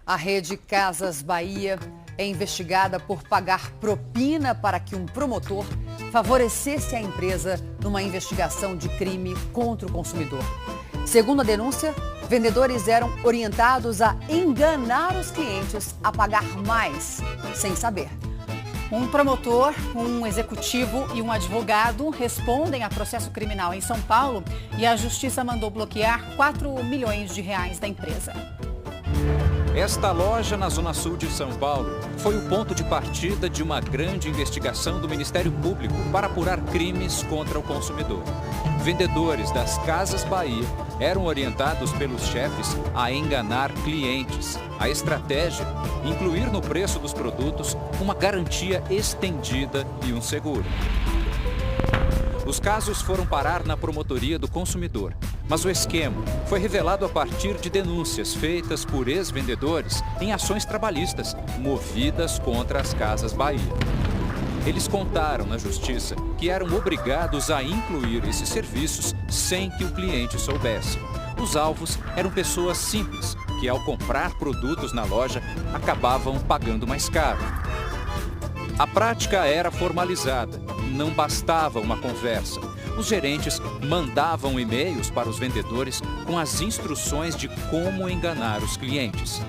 A rede Casas Bahia é investigada por pagar propina para que um promotor favorecesse a empresa numa investigação de crime contra o consumidor. Segundo a denúncia, vendedores eram orientados a enganar os clientes a pagar mais, sem saber. Um promotor, um executivo e um advogado respondem a processo criminal em São Paulo e a justiça mandou bloquear 4 milhões de reais da empresa. Esta loja na Zona Sul de São Paulo foi o ponto de partida de uma grande investigação do Ministério Público para apurar crimes contra o consumidor. Vendedores das Casas Bahia eram orientados pelos chefes a enganar clientes. A estratégia, incluir no preço dos produtos uma garantia estendida e um seguro. Os casos foram parar na Promotoria do Consumidor, mas o esquema foi revelado a partir de denúncias feitas por ex-vendedores em ações trabalhistas movidas contra as Casas Bahia. Eles contaram na justiça que eram obrigados a incluir esses serviços sem que o cliente soubesse. Os alvos eram pessoas simples, que ao comprar produtos na loja acabavam pagando mais caro. A prática era formalizada, não bastava uma conversa. Os gerentes mandavam e-mails para os vendedores com as instruções de como enganar os clientes.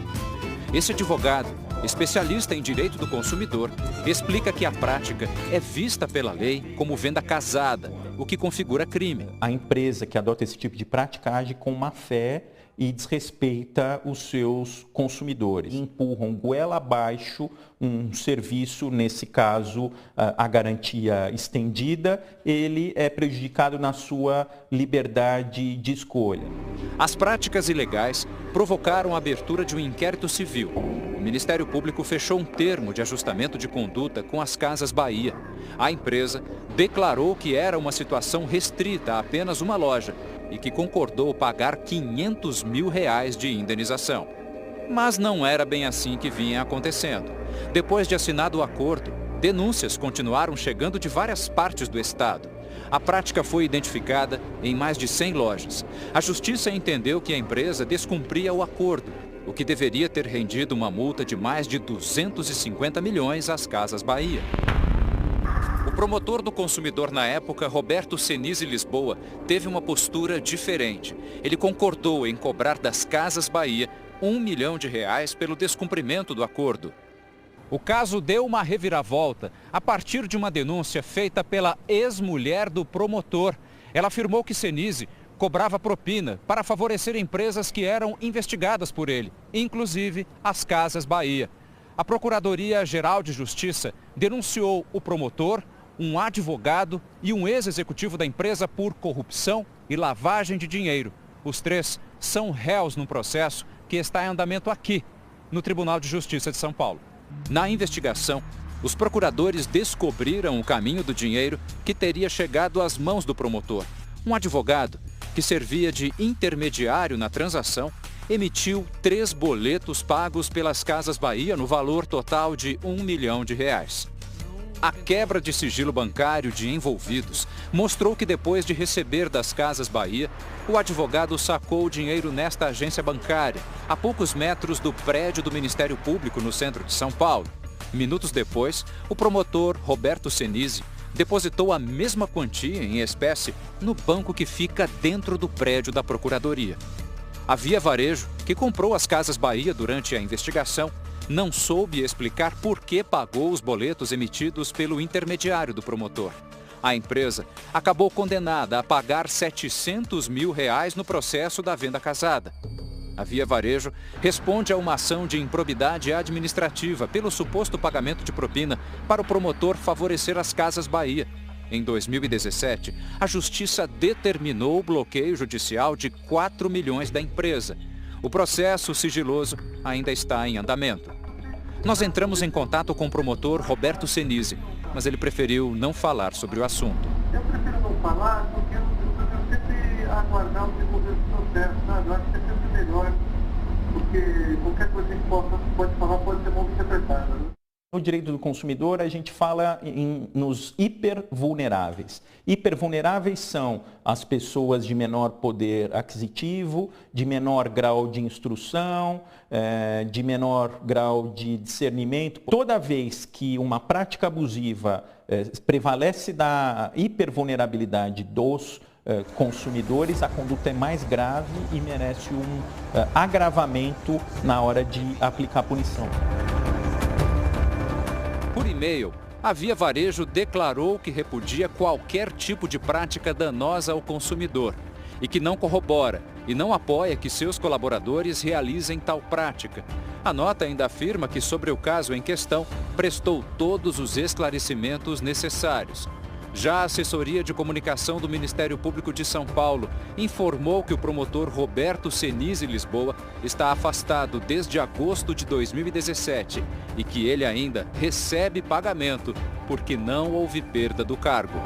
Esse advogado, especialista em direito do consumidor, explica que a prática é vista pela lei como venda casada, o que configura crime. A empresa que adota esse tipo de prática age com má fé e desrespeita os seus consumidores. Empurram goela abaixo um serviço, nesse caso, a garantia estendida, ele é prejudicado na sua liberdade de escolha. As práticas ilegais provocaram a abertura de um inquérito civil. O Ministério Público fechou um termo de ajustamento de conduta com as Casas Bahia. A empresa declarou que era uma situação restrita a apenas uma loja e que concordou pagar R$500 mil de indenização. Mas não era bem assim que vinha acontecendo. Depois de assinado o acordo, denúncias continuaram chegando de várias partes do estado. A prática foi identificada em mais de 100 lojas. A justiça entendeu que a empresa descumpria o acordo, o que deveria ter rendido uma multa de mais de 250 milhões às Casas Bahia. O promotor do consumidor na época, Roberto Senise Lisboa, teve uma postura diferente. Ele concordou em cobrar das Casas Bahia R$1 milhão pelo descumprimento do acordo. O caso deu uma reviravolta a partir de uma denúncia feita pela ex-mulher do promotor. Ela afirmou que Senise cobrava propina para favorecer empresas que eram investigadas por ele, inclusive as Casas Bahia. A Procuradoria-Geral de Justiça denunciou o promotor, um advogado e um ex-executivo da empresa por corrupção e lavagem de dinheiro. Os três são réus num processo que está em andamento aqui, no Tribunal de Justiça de São Paulo. Na investigação, os procuradores descobriram o caminho do dinheiro que teria chegado às mãos do promotor. Um advogado, que servia de intermediário na transação, emitiu 3 boletos pagos pelas Casas Bahia no valor total de R$1 milhão. A quebra de sigilo bancário de envolvidos mostrou que depois de receber das Casas Bahia, o advogado sacou o dinheiro nesta agência bancária, a poucos metros do prédio do Ministério Público no centro de São Paulo. Minutos depois, o promotor Roberto Senise depositou a mesma quantia em espécie no banco que fica dentro do prédio da Procuradoria. A Via Varejo, que comprou as Casas Bahia durante a investigação, não soube explicar por que pagou os boletos emitidos pelo intermediário do promotor. A empresa acabou condenada a pagar R$700 mil no processo da venda casada. A Via Varejo responde a uma ação de improbidade administrativa pelo suposto pagamento de propina para o promotor favorecer as Casas Bahia. Em 2017, a Justiça determinou o bloqueio judicial de 4 milhões da empresa. O processo sigiloso ainda está em andamento. Nós entramos em contato com o promotor Roberto Senise, mas ele preferiu não falar sobre o assunto. Eu prefiro não falar porque eu prefiro sempre aguardar o desenvolver do processo, sabe? Eu acho que é sempre melhor, porque qualquer coisa que a gente pode falar pode ser mal interpretada, né? No o direito do consumidor, a gente fala nos hipervulneráveis. Hipervulneráveis são as pessoas de menor poder aquisitivo, de menor grau de instrução, de menor grau de discernimento. Toda vez que uma prática abusiva prevalece da hipervulnerabilidade dos consumidores, a conduta é mais grave e merece um agravamento na hora de aplicar a punição. Por e-mail, a Via Varejo declarou que repudia qualquer tipo de prática danosa ao consumidor e que não corrobora e não apoia que seus colaboradores realizem tal prática. A nota ainda afirma que, sobre o caso em questão, prestou todos os esclarecimentos necessários. Já a assessoria de comunicação do Ministério Público de São Paulo informou que o promotor Roberto Senise Lisboa está afastado desde agosto de 2017 e que ele ainda recebe pagamento porque não houve perda do cargo.